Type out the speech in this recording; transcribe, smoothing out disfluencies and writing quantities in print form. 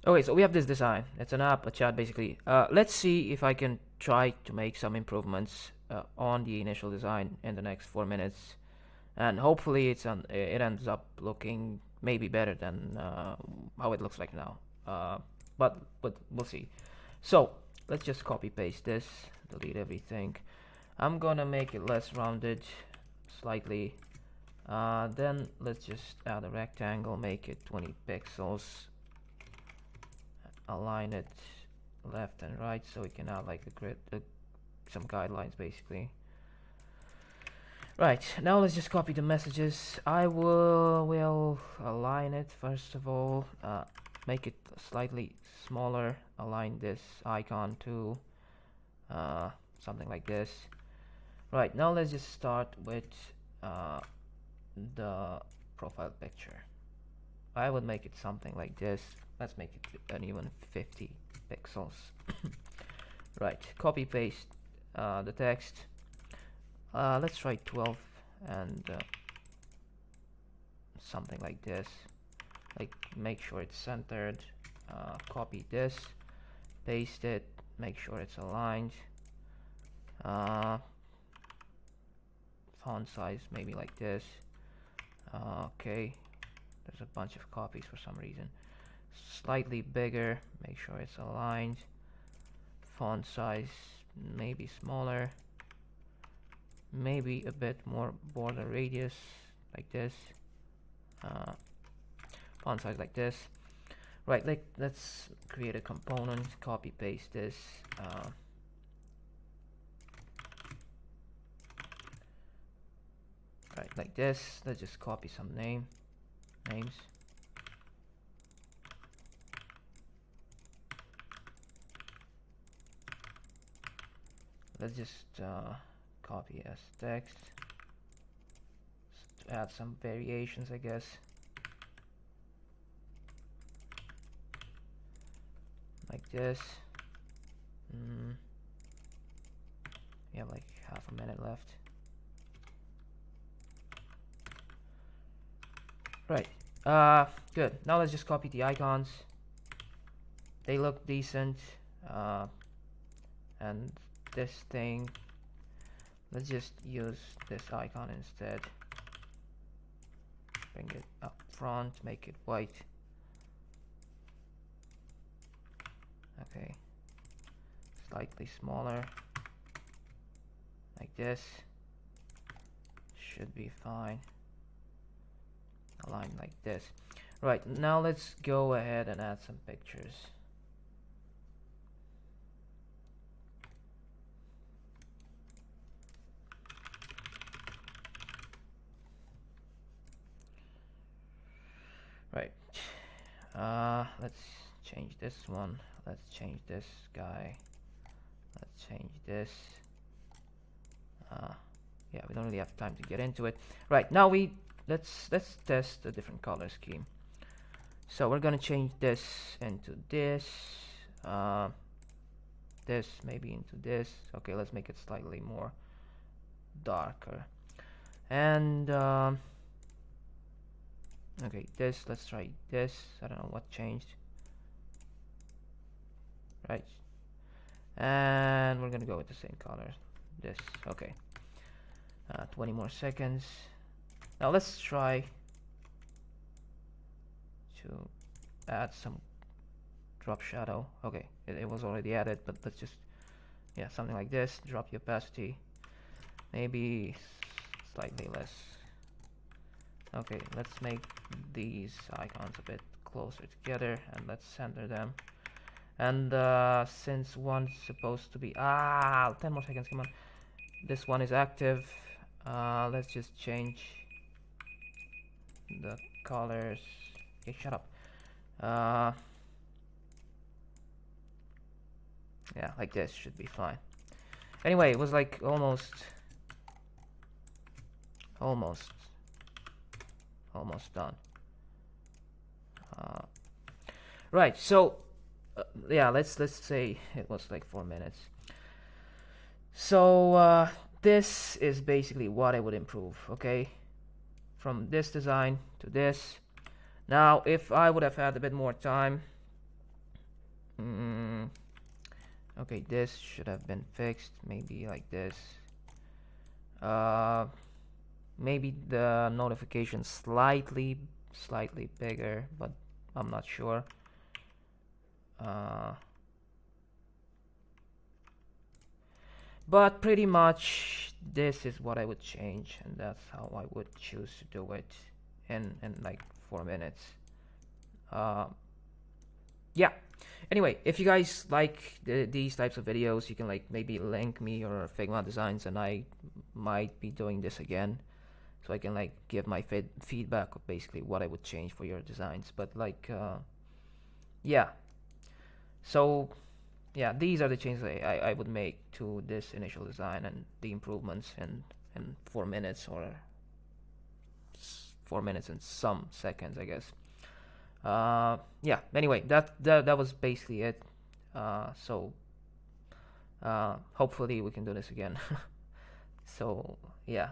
Okay, so we have this design. It's an app, a chat basically. Let's see if I can try to make some improvements on the initial design in the next 4 minutes, and hopefully it ends up looking maybe better than how it looks like now. But we'll see. So let's just copy paste this, delete everything. I'm gonna make it less rounded, slightly. Then let's just add a rectangle, make it 20 pixels, align it left and right so we can add like a grid, some guidelines basically. Right, now let's just copy the messages. I will align it first of all, make it slightly smaller, align this icon to something like this. Right, now let's just start with the profile picture. I would make it something like this. Let's make it an even 50 pixels. Right, copy paste the text. Let's try 12 and something like this. Like, make sure it's centered. Copy this, paste it, make sure it's aligned. Font size maybe like this. Okay, there's a bunch of copies for some reason. Slightly bigger, make sure it's aligned. Font size maybe smaller, maybe a bit more border radius like this. Font size like this. Right, let's create a component, copy paste this. Right, like this. Let's just copy some names. Let's just copy as text to add some variations, I guess. Like this. We have like half a minute left. Right. Good. Now let's just copy the icons. They look decent. And this thing, let's just use this icon instead. Bring it up front, make it white. Okay. Slightly smaller. Like this. Should be fine. Align like this. Right, now let's go ahead and add some pictures. Right. Let's change this one. Let's change this guy. Let's change this. Yeah, we don't really have time to get into it. Right, now let's test a different color scheme. So we're gonna change this into this. This maybe into this. Okay, let's make it slightly more darker. And okay, this, let's try this. I don't know what changed. Right. And we're gonna go with the same color. This, okay. 20 more seconds. Now let's try to add some drop shadow. Okay, it was already added, but let's just, yeah, something like this. Drop the opacity, maybe slightly less. Okay, let's make these icons a bit closer together and let's center them. And since one's supposed to be 10 more seconds, come on. This one is active. Let's just change the colors. Okay, shut up. Yeah, like this should be fine. Anyway, it was like almost done. Right, so yeah, let's say it was like 4 minutes. So this is basically what I would improve. Okay, from this design to this. Now if I would have had a bit more time, mm, okay, this should have been fixed, maybe like this. uh, Maybe the notification slightly bigger, but I'm not sure. uh, but pretty much this is what I would change, and that's how I would choose to do it in like 4 minutes. uh, yeah, anyway, if you guys like these types of videos, you can like maybe link me or Figma designs, and I might be doing this again, so I can like give my feedback of basically what I would change for your designs. But like yeah, so yeah, these are the changes I would make to this initial design, and the improvements in 4 minutes, or 4 minutes and some seconds, I guess. Yeah, anyway, that was basically it. So hopefully we can do this again. So yeah.